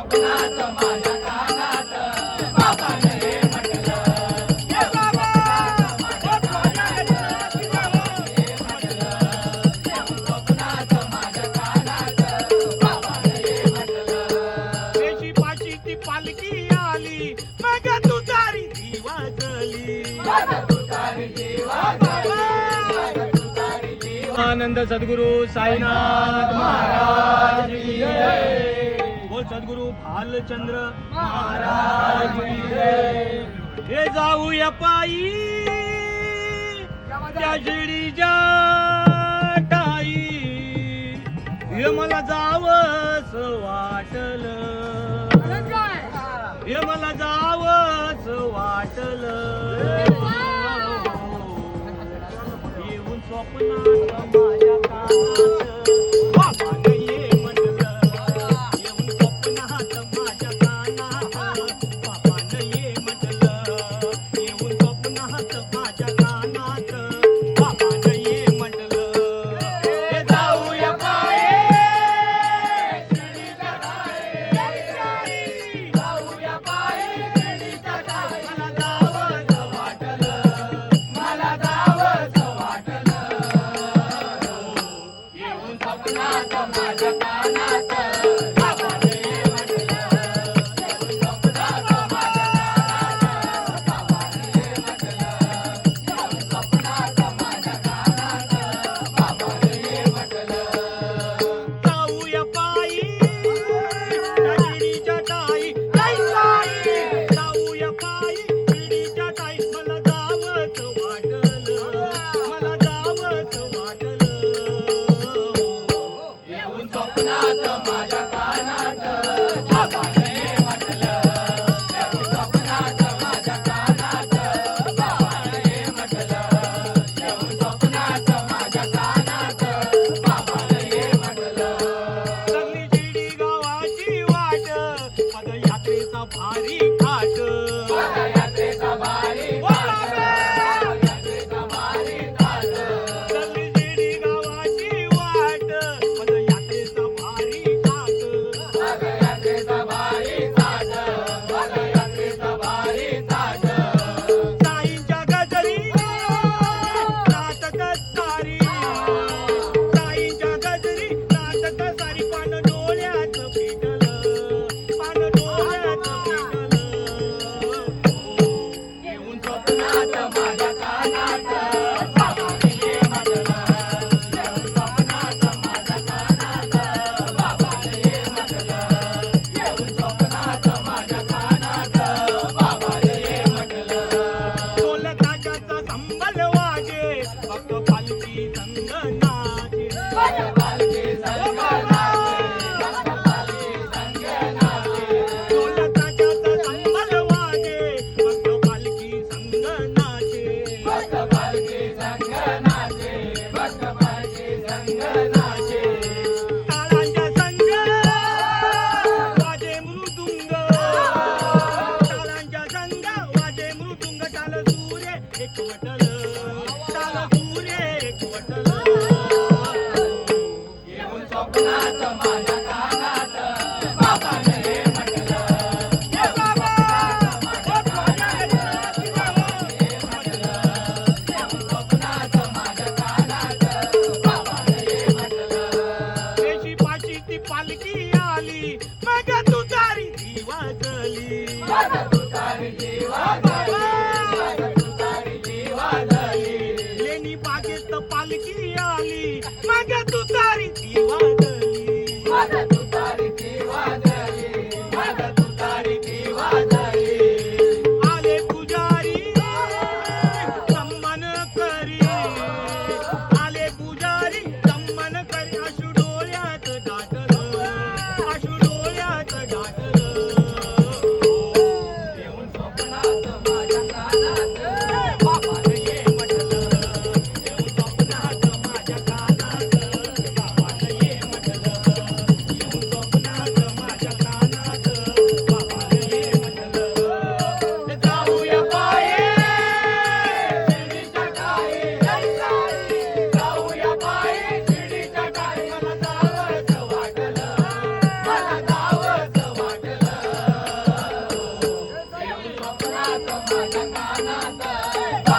स्वप्नात माझ्या कानात बाबाने म्हटलं. हे बाबा स्वप्नात माझ्या कानात बाबाने म्हटलं. त्याची पाची ती पालखी आली मग तुतारी ती वाजली. आनंद सद्गुरु साईनाथ महाराज की जय. बोल सद्गुरु भालचंद्र महाराज की जय. हे जाऊया पायी त्या शिडीच्या ठाई. हे मला जावंस वाटलं. हे मला जावंच वाटलं. येऊन स्वप्नात माझ्या कानात बाबाने ये म्हटलं. येऊन स्वप्नात माझ्या कानात बाबाने ये म्हटलं. येऊन स्वप्नात माझ्या कानात बाबाने ये म्हटलं. हे जाऊया पायी शिडीच्या ठाई. जाऊया पायी शिडीच्या ठाई. मला जावंस वाटलं. मला जावंस वाटलं. येऊन स्वप्नात माझ्या कानात बाबाने म्हटलं. येऊन स्वप्नात माझ्या कानात बाबाने म्हटलं. येऊन स्वप्नात माझ्या कानात बाबाने म्हटलं. जाऊया पायी त्या शिडीच्या ठाई. जय साई. जाऊया पायी शिडीच्या ठाई. मला जावंच वाटलं. मला जावंच वाटलं. येऊन स्वप्नात माझ्या कानात बाबाने म्हटलं. येऊन स्वप्नात माझ्या कानात बाबाने म्हटलं. येऊन स्वप्नात माझ्या कानात बाबाने म्हटलं. लागली शिडी गावाची वाट पदयात्रेचा भारी घाट. पदयात्रेचा भारी घाट. पदयात्रेचा भारी घाट. लागली शिडी गावाची वाट पदयात्रेचा भारी घाट. पदयात्रेचा भारी घाट. पदयात्रेचा भारी घाट. साईंच्या गजरी नाचत सारी. साईंच्या गजरी नाचत सारी. पान डोळ्यात पिटलं. पान डोळ्यात पिटलं. येऊन स्वप्नात माझ्या कानात बाबाने म्हटलं. येऊन स्वप्नात माझ्या कानात बाबाने म्हटलं. येऊन स्वप्नात माझ्या कानात बाबाने म्हटलं. ढोल ताशाचा संबल वाजे फक्त पालखी संग नाचे. पालखी संग नाचे. पालखी संग नाचे. ढोल ताशाचा संबल वाजे फक्त पालखी संग नाचे. भक्त पालखी संग नाचे. भक्त पालखी संग नाचे. टाळांच्या संग वाजे मृदुंग. टाळांच्या संग वाजे मृदुंग. टाळ सूर्य एकवटलं. टाळ सूर्य एकवटलं. येऊन स्वप्नात माझ्या कानात बाबाने म्हटलं. हे बाबा येऊन स्वप्नात माझ्या कानात बाबाने म्हटलं. त्याची पाची ती पालखी आली मग तुतारी ती वाजली. माझा तुतारी वाजली. माझा तुतारी वाजली. लेणी बागेत पालखी आली मग तुतारी ती वाजली. माझा तुतारी वाजली. माझा तुतारी वाजली. आले पुजारी सम्मान करी. आले पुजारी सम्मान करी. आशु डोळ्यात दाटलं. आशु डोळ्यात दाटलं. माझ्या कानात